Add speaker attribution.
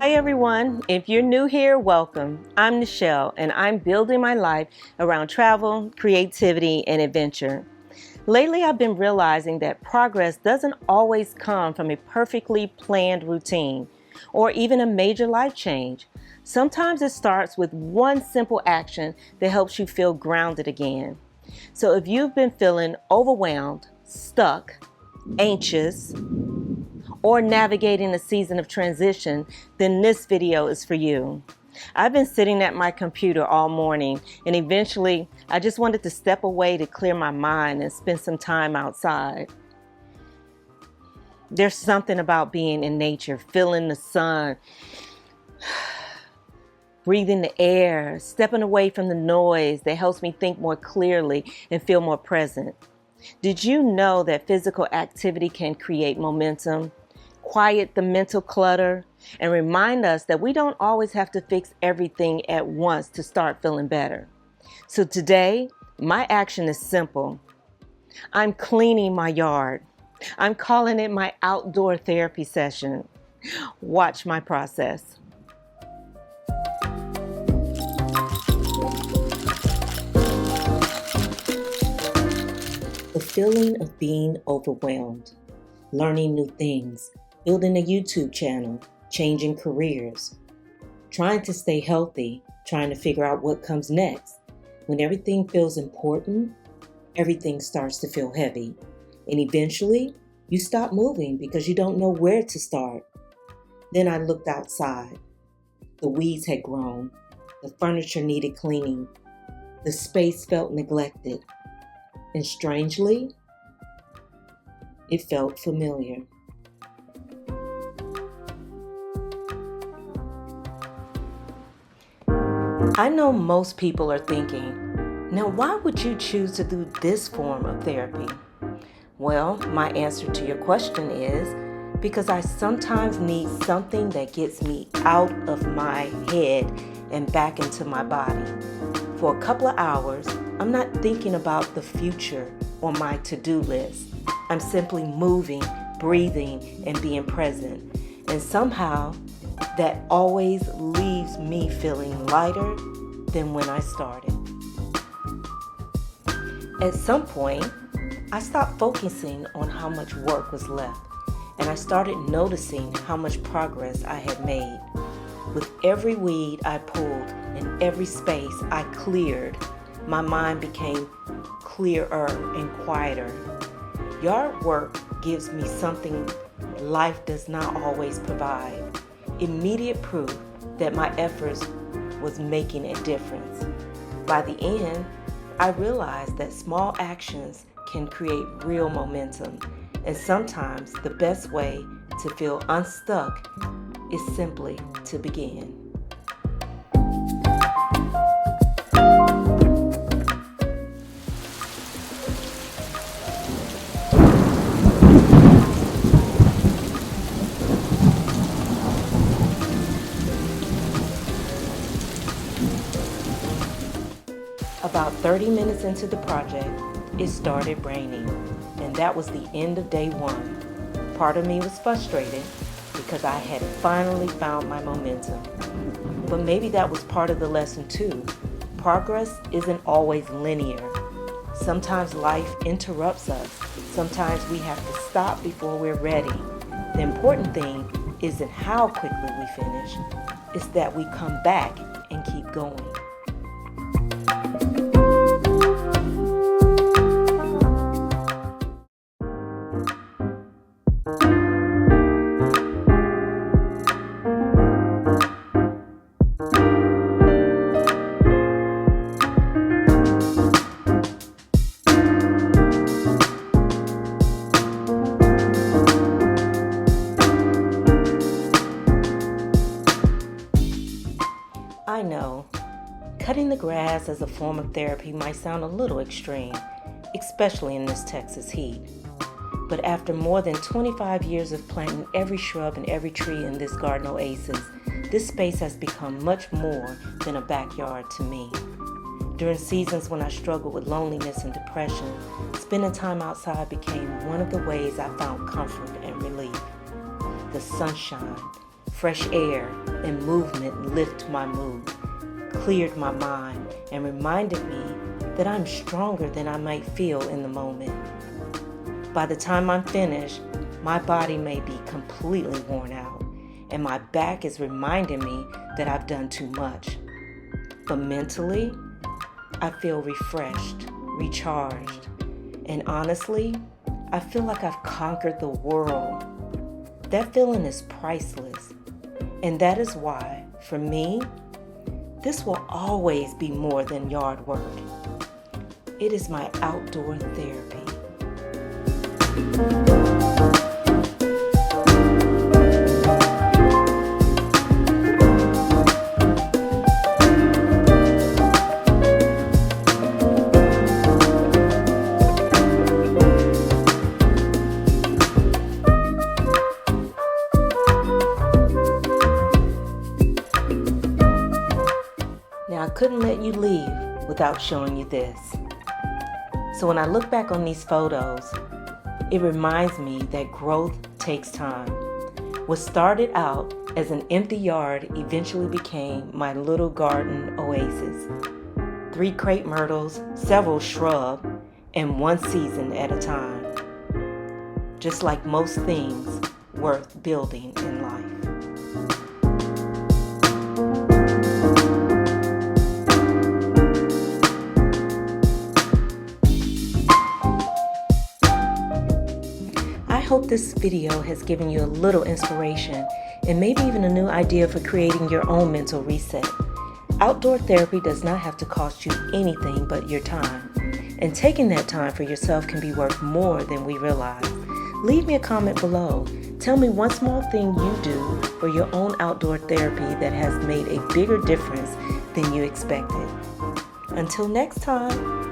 Speaker 1: Hi everyone, if you're new here, welcome. I'm Nichelle and I'm building my life around travel, creativity, and adventure. Lately, I've been realizing that progress doesn't always come from a perfectly planned routine or even a major life change. Sometimes it starts with one simple action that helps you feel grounded again. So if you've been feeling overwhelmed, stuck, anxious, or navigating a season of transition, then this video is for you. I've been sitting at my computer all morning, and eventually I just wanted to step away to clear my mind and spend some time outside. There's something about being in nature, feeling the sun, breathing the air, stepping away from the noise that helps me think more clearly and feel more present. Did you know that physical activity can create momentum, quiet the mental clutter, and remind us that we don't always have to fix everything at once to start feeling better? So today, my action is simple. I'm cleaning my yard. I'm calling it my outdoor therapy session. Watch my process. The feeling of being overwhelmed, learning new things, building a YouTube channel, changing careers, trying to stay healthy, trying to figure out what comes next. When everything feels important, everything starts to feel heavy. And eventually, you stop moving because you don't know where to start. Then I looked outside. The weeds had grown. The furniture needed cleaning. The space felt neglected. And strangely, it felt familiar. I know most people are thinking, now why would you choose to do this form of therapy? Well, my answer to your question is because I sometimes need something that gets me out of my head and back into my body. For a couple of hours, I'm not thinking about the future or my to-do list. I'm simply moving, breathing, and being present. And somehow, that always leaves me feeling lighter than when I started. At some point, I stopped focusing on how much work was left, and I started noticing how much progress I had made. With every weed I pulled and every space I cleared, my mind became clearer and quieter. Yard work gives me something life does not always provide. Immediate proof that my efforts was making a difference. By the end, I realized that small actions can create real momentum, and sometimes the best way to feel unstuck is simply to begin. About 30 minutes into the project, it started raining, and that was the end of day one. Part of me was frustrated because I had finally found my momentum. But maybe that was part of the lesson too. Progress isn't always linear. Sometimes life interrupts us. Sometimes we have to stop before we're ready. The important thing isn't how quickly we finish, it's that we come back and keep going. I know, cutting the grass as a form of therapy might sound a little extreme, especially in this Texas heat. But after more than 25 years of planting every shrub and every tree in this Garden Oasis, this space has become much more than a backyard to me. During seasons when I struggled with loneliness and depression, spending time outside became one of the ways I found comfort and relief. The sunshine, fresh air, and movement lifted my mood, cleared my mind, and reminded me that I'm stronger than I might feel in the moment. By the time I'm finished, my body may be completely worn out, and my back is reminding me that I've done too much. But mentally, I feel refreshed, recharged, and honestly, I feel like I've conquered the world. That feeling is priceless, and that is why, for me, this will always be more than yard work. It is my outdoor therapy. Now, I couldn't let you leave without showing you this. So when I look back on these photos, it reminds me that growth takes time. What started out as an empty yard eventually became my little garden oasis. 3 crepe myrtles, several shrubs, and one season at a time. Just like most things worth building in life. I hope this video has given you a little inspiration and maybe even a new idea for creating your own mental reset. Outdoor therapy does not have to cost you anything but your time, and taking that time for yourself can be worth more than we realize. Leave me a comment below. Tell me one small thing you do for your own outdoor therapy that has made a bigger difference than you expected. Until next time.